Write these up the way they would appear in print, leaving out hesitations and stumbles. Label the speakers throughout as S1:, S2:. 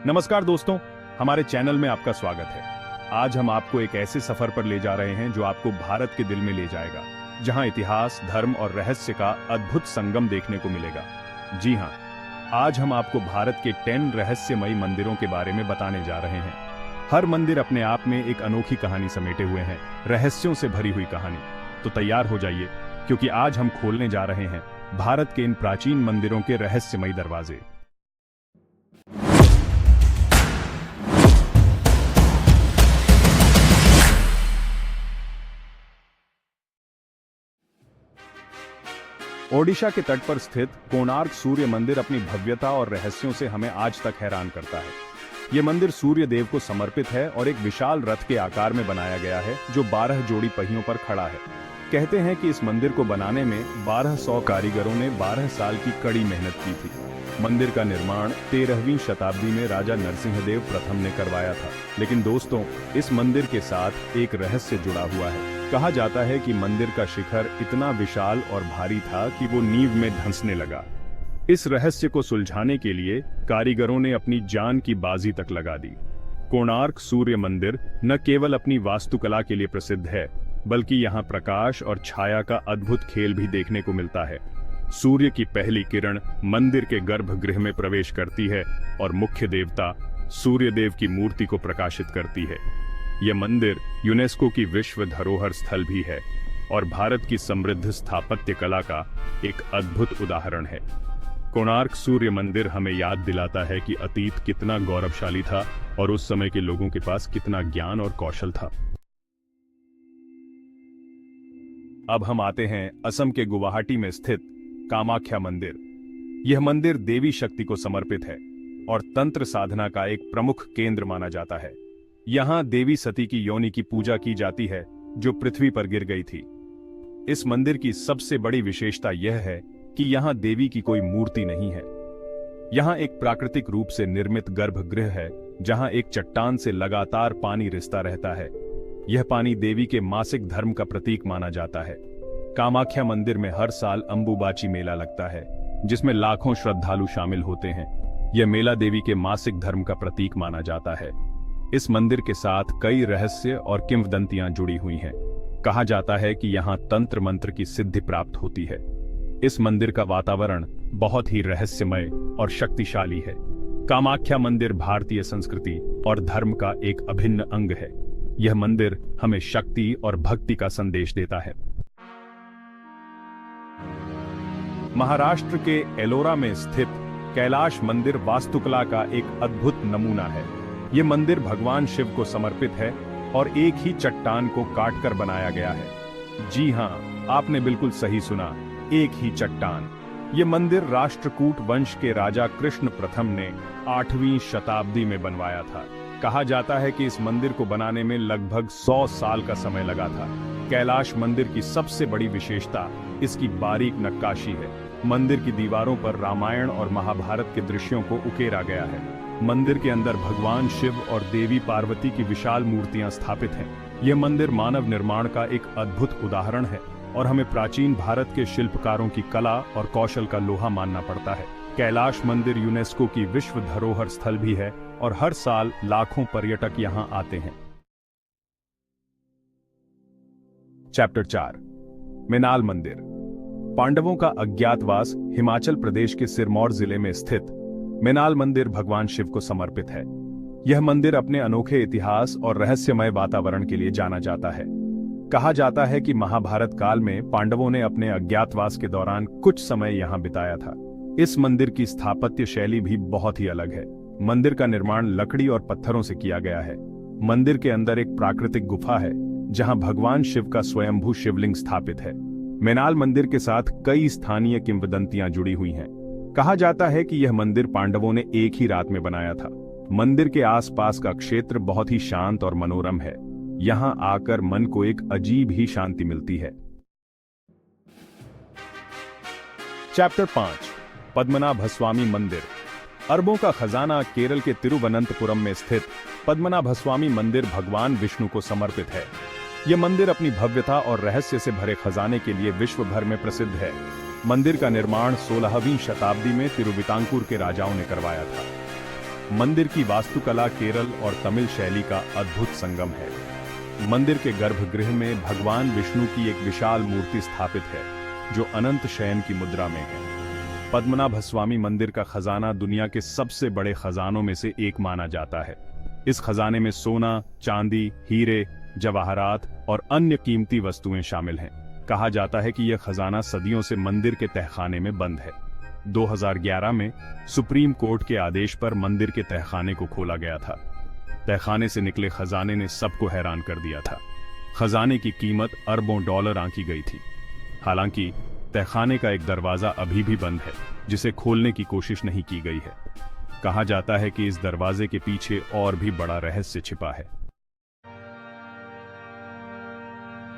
S1: नमस्कार दोस्तों, हमारे चैनल में आपका स्वागत है। आज हम आपको एक ऐसे सफर पर ले जा रहे हैं जो आपको भारत के दिल में ले जाएगा, जहां इतिहास, धर्म और रहस्य का अद्भुत संगम देखने को मिलेगा। जी हां, आज हम आपको भारत के 10 रहस्यमयी मंदिरों के बारे में बताने जा रहे हैं। हर मंदिर अपने आप में एक अनोखी कहानी समेटे हुए हैं, रहस्यों से भरी हुई कहानी। तो तैयार हो जाइए, क्योंकि आज हम खोलने जा रहे हैं भारत के इन प्राचीन मंदिरों के रहस्यमयी दरवाजे। ओडिशा के तट पर स्थित कोणार्क सूर्य मंदिर अपनी भव्यता और रहस्यों से हमें आज तक हैरान करता है। ये मंदिर सूर्य देव को समर्पित है और एक विशाल रथ के आकार में बनाया गया है, जो 12 जोड़ी पहियों पर खड़ा है। कहते हैं कि इस मंदिर को बनाने में 1200 कारीगरों ने 12 साल की कड़ी मेहनत की थी। मंदिर का निर्माण 13वीं शताब्दी में राजा नरसिंहदेव प्रथम ने करवाया था। लेकिन दोस्तों, इस मंदिर के साथ एक रहस्य जुड़ा हुआ है। कहा जाता है कि मंदिर का शिखर इतना विशाल और भारी था कि वो नींव में धंसने लगा। इस रहस्य को सुलझाने के लिए कारीगरों ने अपनी जान की बाजी तक लगा दी। कोणार्क सूर्य मंदिर न केवल अपनी वास्तुकला के लिए प्रसिद्ध है, बल्कि यहाँ प्रकाश और छाया का अद्भुत खेल भी देखने को मिलता है। सूर्य की पहली किरण मंदिर के गर्भगृह में प्रवेश करती है और मुख्य देवता सूर्य देव की मूर्ति को प्रकाशित करती है। यह मंदिर यूनेस्को की विश्व धरोहर स्थल भी है और भारत की समृद्ध स्थापत्य कला का एक अद्भुत उदाहरण है। कोणार्क सूर्य मंदिर हमें याद दिलाता है कि अतीत कितना गौरवशाली था और उस समय के लोगों के पास कितना ज्ञान और कौशल था। अब हम आते हैं असम के गुवाहाटी में स्थित कामाख्या मंदिर। यह मंदिर देवी शक्ति को समर्पित है और तंत्र साधना का एक प्रमुख केंद्र माना जाता है। यहाँ देवी सती की योनि की पूजा की जाती है, जो पृथ्वी पर गिर गई थी। इस मंदिर की सबसे बड़ी विशेषता यह है कि यहाँ देवी की कोई मूर्ति नहीं है। यहाँ एक प्राकृतिक रूप से निर्मित गर्भगृह है, जहाँ एक चट्टान से लगातार पानी रिसता रहता है। यह पानी देवी के मासिक धर्म का प्रतीक माना जाता है। कामाख्या मंदिर में हर साल अंबुबाची मेला लगता है, जिसमें लाखों श्रद्धालु शामिल होते हैं। यह मेला देवी के मासिक धर्म का प्रतीक माना जाता है। इस मंदिर के साथ कई रहस्य और किंवदंतियां जुड़ी हुई हैं। कहा जाता है कि यहाँ तंत्र मंत्र की सिद्धि प्राप्त होती है। इस मंदिर का वातावरण बहुत ही रहस्यमय और शक्तिशाली है। कामाख्या मंदिर भारतीय संस्कृति और धर्म का एक अभिन्न अंग है। यह मंदिर हमें शक्ति और भक्ति का संदेश देता है। महाराष्ट्र के एलोरा में स्थित कैलाश मंदिर वास्तुकला का एक अद्भुत नमूना है। ये मंदिर भगवान शिव को समर्पित है और एक ही चट्टान को काटकर बनाया गया है। जी हां, आपने बिल्कुल सही सुना, एक ही चट्टान। ये मंदिर राष्ट्रकूट वंश के राजा कृष्ण प्रथम ने 8वीं शताब्दी में बनवाया था। कहा जाता है कि इस मंदिर को बनाने में लगभग 100 साल का समय लगा था। कैलाश मंदिर की सबसे बड़ी विशेषता इसकी बारीक नक्काशी है। मंदिर की दीवारों पर रामायण और महाभारत के दृश्यों को उकेरा गया है। मंदिर के अंदर भगवान शिव और देवी पार्वती की विशाल मूर्तियां स्थापित हैं। यह मंदिर मानव निर्माण का एक अद्भुत उदाहरण है और हमें प्राचीन भारत के शिल्पकारों की कला और कौशल का लोहा मानना पड़ता है। कैलाश मंदिर यूनेस्को की विश्व धरोहर स्थल भी है और हर साल लाखों पर्यटक यहां आते हैं। चैप्टर 4, मेनाल मंदिर। पांडवों का अज्ञातवास हिमाचल प्रदेश के सिरमौर जिले में स्थित मेनाल मंदिर भगवान शिव को समर्पित है। यह मंदिर अपने अनोखे इतिहास और रहस्यमय वातावरण के लिए जाना जाता है। कहा जाता है कि महाभारत काल में पांडवों ने अपने अज्ञातवास के दौरान कुछ समय यहाँ बिताया था। इस मंदिर की स्थापत्य शैली भी बहुत ही अलग है। मंदिर का निर्माण लकड़ी और पत्थरों से किया गया है। मंदिर के अंदर एक प्राकृतिक गुफा है, जहां भगवान शिव का स्वयंभू शिवलिंग स्थापित है। मेनाल मंदिर के साथ कई स्थानीय किंवदंतियां जुड़ी हुई हैं। कहा जाता है कि यह मंदिर पांडवों ने एक ही रात में बनाया था। मंदिर के आसपास का क्षेत्र बहुत ही शांत और मनोरम है। यहां आकर मन को एक अजीब ही शांति मिलती है। चैप्टर 5, पद्मनाभस्वामी मंदिर। अरबों का खजाना केरल के तिरुवनंतपुरम में स्थित पद्मनाभस्वामी मंदिर भगवान विष्णु को समर्पित है। यह मंदिर अपनी भव्यता और रहस्य से भरे खजाने के लिए विश्व भर में प्रसिद्ध है। मंदिर का निर्माण 16वीं शताब्दी में तिरुवितांकुर के राजाओं ने करवाया था। मंदिर की वास्तुकला केरल और तमिल शैली का अद्भुत संगम है। मंदिर के गर्भगृह में भगवान विष्णु की एक विशाल मूर्ति स्थापित है जो अनंत शयन की मुद्रा में है। पद्मनाभस्वामी मंदिर का खजाना दुनिया के सबसे बड़े खजानों में से एक माना जाता है। इस खजाने में सोना, चांदी, हीरे, जवाहरात और अन्य कीमती वस्तुएं शामिल हैं। कहा जाता है कि यह खजाना सदियों से मंदिर के तहखाने में बंद है। 2011 में सुप्रीम कोर्ट के आदेश पर मंदिर के तहखाने को खोला गया था। तहखाने से निकले खजाने ने सबको हैरान कर दिया था। खजाने की कीमत अरबों डॉलर आंकी गई थी। हालांकि तहखाने का एक दरवाजा अभी भी बंद है, जिसे खोलने की कोशिश नहीं की गई है। कहा जाता है कि इस दरवाजे के पीछे और भी बड़ा रहस्य छिपा है।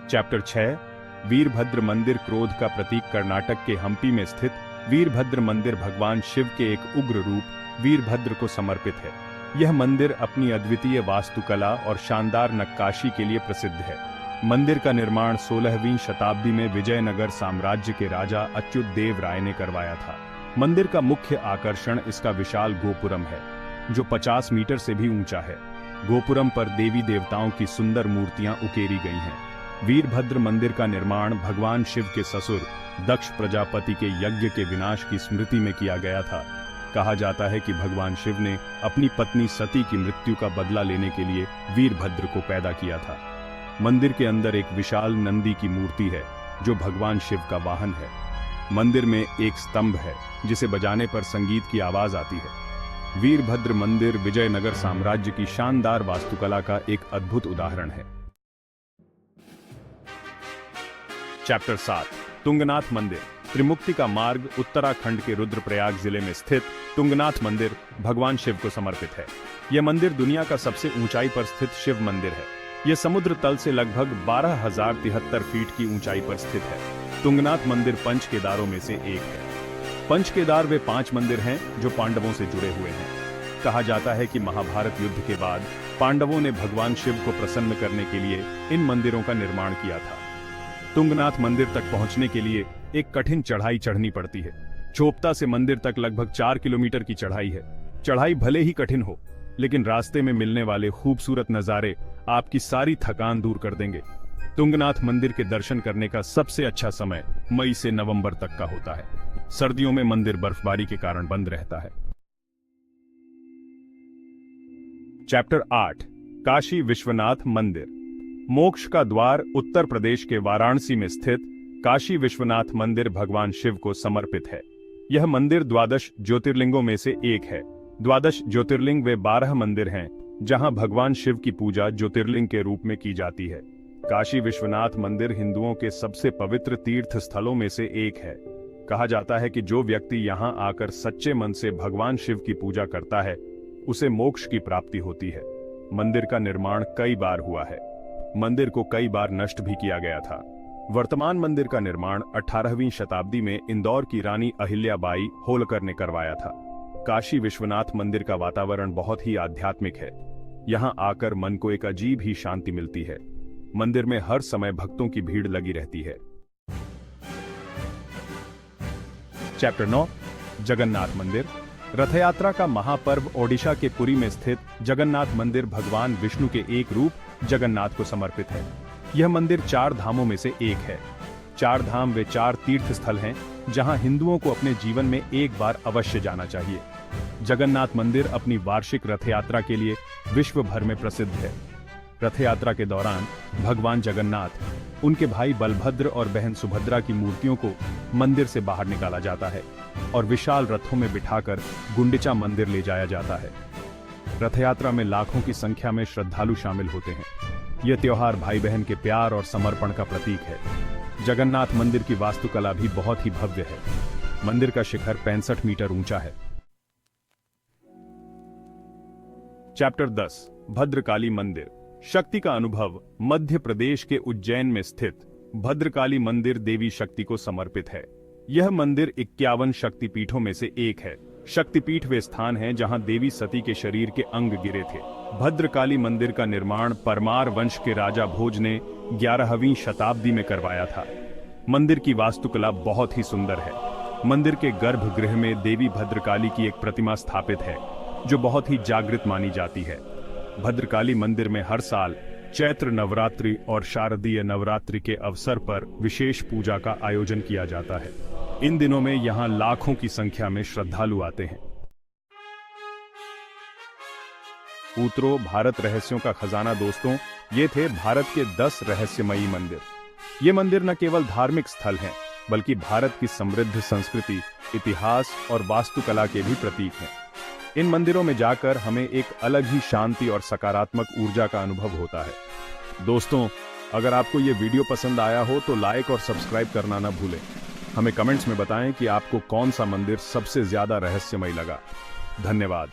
S1: चैप्टर 6 वीरभद्र मंदिर। क्रोध का प्रतीक कर्नाटक के हम्पी में स्थित वीरभद्र मंदिर भगवान शिव के एक उग्र रूप वीरभद्र को समर्पित है। यह मंदिर अपनी अद्वितीय वास्तुकला और शानदार नक्काशी के लिए प्रसिद्ध है। मंदिर का निर्माण 16वीं शताब्दी में विजयनगर साम्राज्य के राजा अच्युत देव राय ने करवाया था। मंदिर का मुख्य आकर्षण इसका विशाल गोपुरम है, जो 50 मीटर से भी ऊंचा है। गोपुरम पर देवी देवताओं की सुंदर मूर्तियां उकेरी गई हैं। वीरभद्र मंदिर का निर्माण भगवान शिव के ससुर दक्ष प्रजापति के यज्ञ के विनाश की स्मृति में किया गया था। कहा जाता है कि भगवान शिव ने अपनी पत्नी सती की मृत्यु का बदला लेने के लिए वीरभद्र को पैदा किया था। मंदिर के अंदर एक विशाल नंदी की मूर्ति है जो भगवान शिव का वाहन है। मंदिर में एक स्तंभ है जिसे बजाने पर संगीत की आवाज आती है। वीरभद्र मंदिर विजयनगर साम्राज्य की शानदार वास्तुकला का एक अद्भुत उदाहरण है। चैप्टर 7 तुंगनाथ मंदिर। त्रिमुक्ति का मार्ग। उत्तराखंड के रुद्रप्रयाग जिले में स्थित तुंगनाथ मंदिर भगवान शिव को समर्पित है। यह मंदिर दुनिया का सबसे ऊंचाई पर स्थित शिव मंदिर है। यह समुद्र तल से लगभग 12,073 फीट की ऊंचाई पर स्थित है। तुंगनाथ मंदिर पंच केदारों में से एक है। पंच केदार वे 5 मंदिर हैं जो पांडवों से जुड़े हुए हैं। कहा जाता है कि महाभारत युद्ध के बाद पांडवों ने भगवान शिव को प्रसन्न करने के लिए इन मंदिरों का निर्माण किया था। तुंगनाथ मंदिर तक पहुंचने के लिए एक कठिन चढ़ाई चढ़नी पड़ती है। चोपता से मंदिर तक लगभग 4 किलोमीटर की चढ़ाई है। चढ़ाई भले ही कठिन हो, लेकिन रास्ते में मिलने वाले खूबसूरत नजारे आपकी सारी थकान दूर कर देंगे। तुंगनाथ मंदिर के दर्शन करने का सबसे अच्छा समय मई से नवंबर तक का होता है। सर्दियों में मंदिर बर्फबारी के कारण बंद रहता है। चैप्टर 8 काशी विश्वनाथ मंदिर। मोक्ष का द्वार। उत्तर प्रदेश के वाराणसी में स्थित काशी विश्वनाथ मंदिर भगवान शिव को समर्पित है। यह मंदिर 12 ज्योतिर्लिंगों में से एक है। 12 ज्योतिर्लिंग वे 12 मंदिर हैं जहां भगवान शिव की पूजा ज्योतिर्लिंग के रूप में की जाती है। काशी विश्वनाथ मंदिर हिंदुओं के सबसे पवित्र तीर्थ स्थलों में से एक है। कहा जाता है कि जो व्यक्ति यहां आकर सच्चे मन से भगवान शिव की पूजा करता है, उसे मोक्ष की प्राप्ति होती है। मंदिर का निर्माण कई बार हुआ है। मंदिर को कई बार नष्ट भी किया गया था। वर्तमान मंदिर का निर्माण 18वीं शताब्दी में इंदौर की रानी अहिल्याबाई होलकर ने करवाया था। काशी विश्वनाथ मंदिर का वातावरण बहुत ही आध्यात्मिक है। यहाँ आकर मन को एक अजीब ही शांति मिलती है। मंदिर में हर समय भक्तों की भीड़ लगी रहती है। चैप्टर 9 जगन्नाथ मंदिर। रथ यात्रा का महापर्व। ओडिशा के पुरी में स्थित जगन्नाथ मंदिर भगवान विष्णु के एक रूप जगन्नाथ को समर्पित है। यह मंदिर 4 धामों में से एक है। 4 धाम वे 4 तीर्थ स्थल हैं जहां हिंदुओं को अपने जीवन में एक बार अवश्य जाना चाहिए। जगन्नाथ मंदिर अपनी वार्षिक रथ यात्रा के लिए विश्व भर में प्रसिद्ध है। रथ यात्रा के दौरान भगवान जगन्नाथ, उनके भाई बलभद्र और बहन सुभद्रा की मूर्तियों को मंदिर से बाहर निकाला जाता है और विशाल रथों में बिठाकर गुंडिचा मंदिर ले जाया जाता है। रथ यात्रा में लाखों की संख्या में श्रद्धालु शामिल होते हैं। यह त्योहार भाई बहन के प्यार और समर्पण का प्रतीक है। जगन्नाथ मंदिर की वास्तुकला भी बहुत ही भव्य है। मंदिर का शिखर 65 मीटर ऊंचा है। चैप्टर 10 भद्रकाली मंदिर। शक्ति का अनुभव। मध्य प्रदेश के उज्जैन में स्थित भद्रकाली मंदिर देवी शक्ति को समर्पित है। यह मंदिर 51 शक्तिपीठों में से एक है। शक्तिपीठ वे स्थान हैं जहां देवी सती के शरीर के अंग गिरे थे। भद्रकाली मंदिर का निर्माण परमार वंश के राजा भोज ने 11वीं शताब्दी में करवाया था। मंदिर की वास्तुकला बहुत ही सुंदर है। मंदिर के गर्भगृह में देवी भद्रकाली की एक प्रतिमा स्थापित है। जो बहुत ही जागृत मानी जाती है। भद्रकाली मंदिर में हर साल चैत्र नवरात्रि और शारदीय नवरात्रि के अवसर पर विशेष पूजा का आयोजन किया जाता है। इन दिनों में यहाँ लाखों की संख्या में श्रद्धालु आते हैं। उत्तरो भारत रहस्यों का खजाना दोस्तों, ये थे भारत के 10 रहस्यमयी मंदिर। ये मंदिर न केवल धार्मिक स्थल हैं, बल्कि भारत की समृद्ध संस्कृति, इतिहास और वास्तुकला के भी प्रतीक हैं। इन मंदिरों में जाकर हमें एक अलग ही शांति और सकारात्मक ऊर्जा का अनुभव होता है। दोस्तों, अगर आपको ये वीडियो पसंद आया हो तो लाइक और सब्सक्राइब करना न भूलें। हमें कमेंट्स में बताएं कि आपको कौन सा मंदिर सबसे ज्यादा रहस्यमय लगा। धन्यवाद।